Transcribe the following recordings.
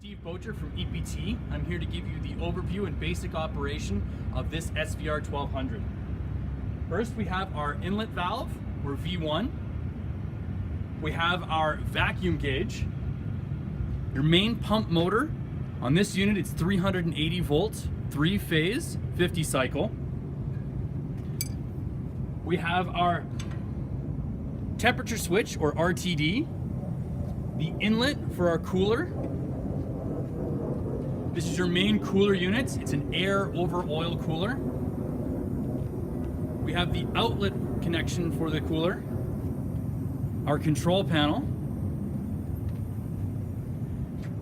Steve Bocher from EPT. I'm here to give you the overview and basic operation of this SVR 1200. First, we have our inlet valve, or V1. We have our vacuum gauge. Your main pump motor. On this unit, it's 380 volts, 3-phase, 50 cycle. We have our temperature switch, or RTD. The inlet for our cooler. This is your main cooler unit. It's an air over oil cooler. We have the outlet connection for the cooler. Our control panel.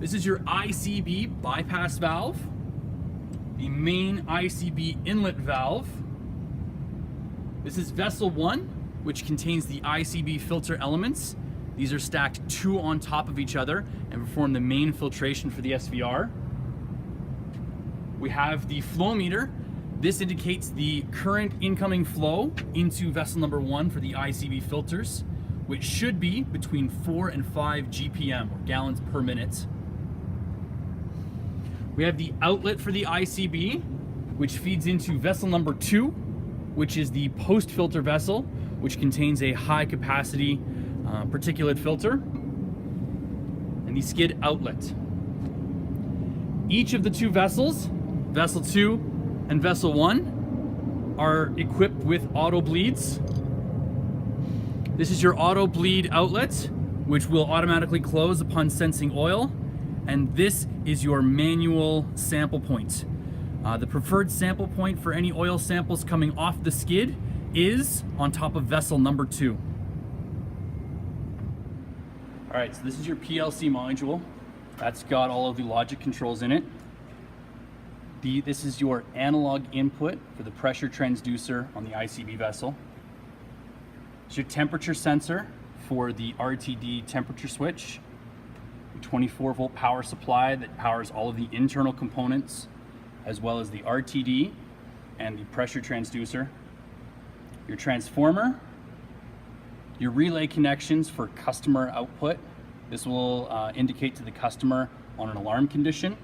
This is your ICB bypass valve. The main ICB inlet valve. This is vessel 1, which contains the ICB filter elements. These are stacked 2 on top of each other and perform the main filtration for the SVR. We have the flow meter. This indicates the current incoming flow into vessel number 1 for the ICB filters, which should be between 4 and 5 GPM, or gallons per minute. We have the outlet for the ICB, which feeds into vessel number 2, which is the post-filter vessel, which contains a high capacity particulate filter, and the skid outlet. Each of the 2 vessels, vessel 2 and vessel 1, are equipped with auto bleeds. This is your auto bleed outlet, which will automatically close upon sensing oil, and this is your manual sample point. The preferred sample point for any oil samples coming off the skid is on top of vessel number 2. All right, so this is your PLC module. That's got all of the logic controls in it. This is your analog input for the pressure transducer on the ICB vessel. It's your temperature sensor for the RTD temperature switch. Your 24-volt power supply that powers all of the internal components, as well as the RTD and the pressure transducer. Your transformer. Your relay connections for customer output. This will indicate to the customer on an alarm condition.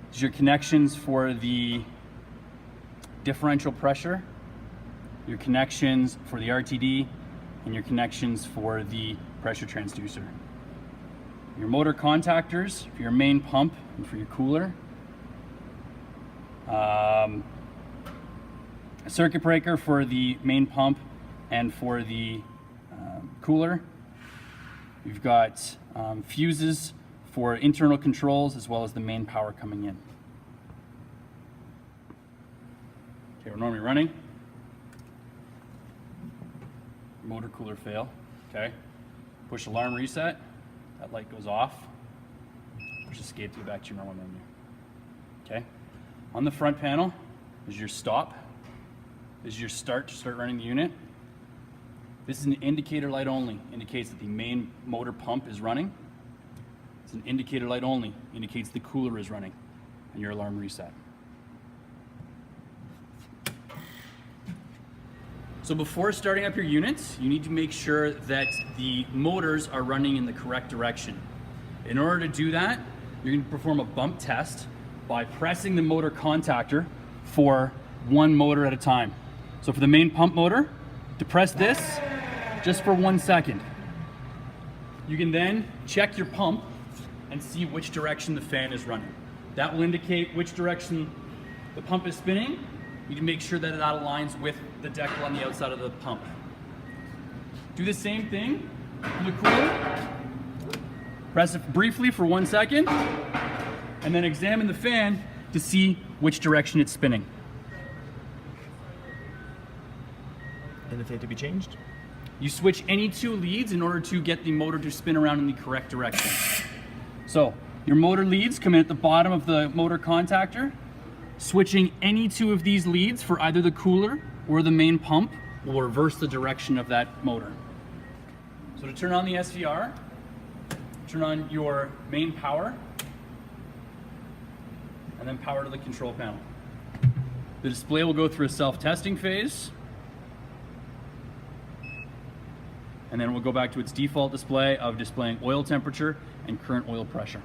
This is your connections for the differential pressure, your connections for the RTD, and your connections for the pressure transducer. Your motor contactors for your main pump and for your cooler. A circuit breaker for the main pump and for the cooler. We've got fuses for internal controls, as well as the main power coming in. Okay, we're normally running. Motor cooler fail. Okay. Push alarm reset. That light goes off. Push escape to go back to your normal menu. Okay. On the front panel is your stop. This is your start to start running the unit. This is an indicator light only. Indicates that the main motor pump is running. It's an indicator light only. Indicates the cooler is running. And your alarm reset. So before starting up your units, you need to make sure that the motors are running in the correct direction. In order to do that, you're going to perform a bump test by pressing the motor contactor for one motor at a time. So for the main pump motor, depress this just for 1 second. You can then check your pump and see which direction the fan is running. That will indicate which direction the pump is spinning. You can make sure that that aligns with the decal on the outside of the pump. Do the same thing for the cooler. Press it briefly for 1 second, and then examine the fan to see which direction it's spinning. And if they had to be changed? You switch any 2 leads in order to get the motor to spin around in the correct direction. So your motor leads come in at the bottom of the motor contactor. Switching any 2 of these leads for either the cooler or the main pump will reverse the direction of that motor. So to turn on the SVR, turn on your main power, and then power to the control panel. The display will go through a self-testing phase. and then it will go back to its default display of displaying oil temperature and current oil pressure.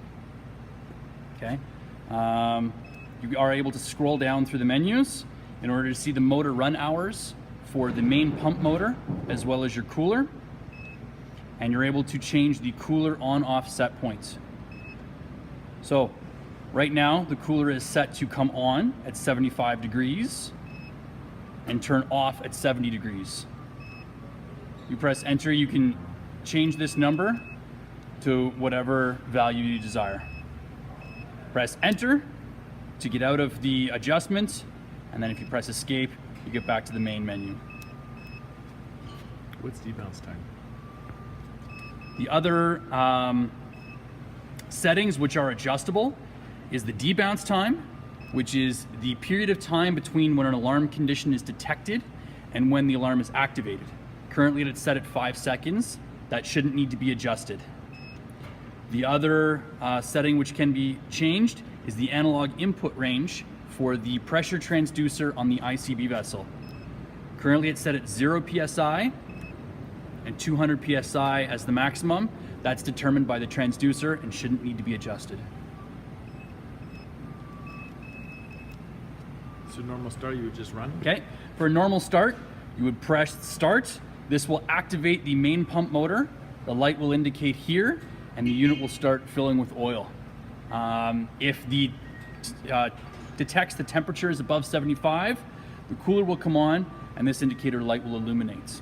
Okay. You are able to scroll down through the menus in order to see the motor run hours for the main pump motor as well as your cooler, and you're able to change the cooler on-off set points. So right now the cooler is set to come on at 75 degrees and turn off at 70 degrees. You press enter, you can change this number to whatever value you desire. Press enter to get out of the adjustments, and then if you press escape, you get back to the main menu. What's debounce time? The other settings which are adjustable is the debounce time, which is the period of time between when an alarm condition is detected and when the alarm is activated. Currently it's set at 5 seconds. That shouldn't need to be adjusted. The other setting which can be changed is the analog input range for the pressure transducer on the ICB vessel. Currently it's set at 0 PSI and 200 PSI as the maximum. That's determined by the transducer and shouldn't need to be adjusted. So normal start, you would just run? Okay, for a normal start, you would press start. This will activate the main pump motor. The light will indicate here, and the unit will start filling with oil. If the detects the temperature is above 75, the cooler will come on, and this indicator light will illuminate.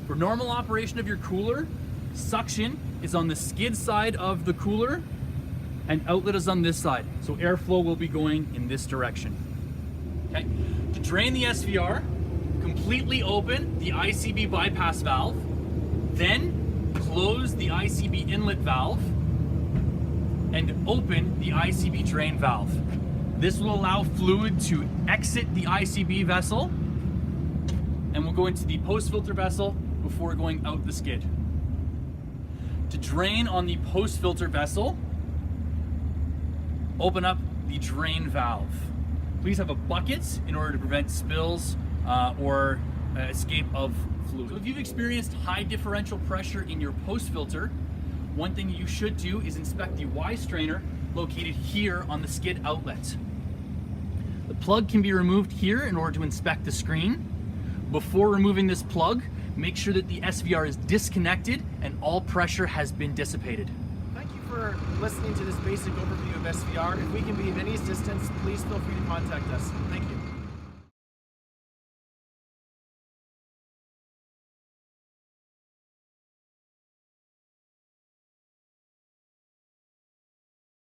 For normal operation of your cooler, suction is on the skid side of the cooler, and outlet is on this side. So airflow will be going in this direction. Okay. To drain the SVR, completely open the ICB bypass valve, then close the ICB inlet valve, and open the ICB drain valve. This will allow fluid to exit the ICB vessel, and will go into the post filter vessel before going out the skid. To drain on the post filter vessel, open up the drain valve. Please have a bucket in order to prevent spills or escape of fluid. So if you've experienced high differential pressure in your post filter, one thing you should do is inspect the Y strainer located here on the skid outlet. The plug can be removed here in order to inspect the screen. Before removing this plug, make sure that the SVR is disconnected and all pressure has been dissipated. Thank you for listening to this basic overview of SVR. If we can be of any assistance, please feel free to contact us. Thank you.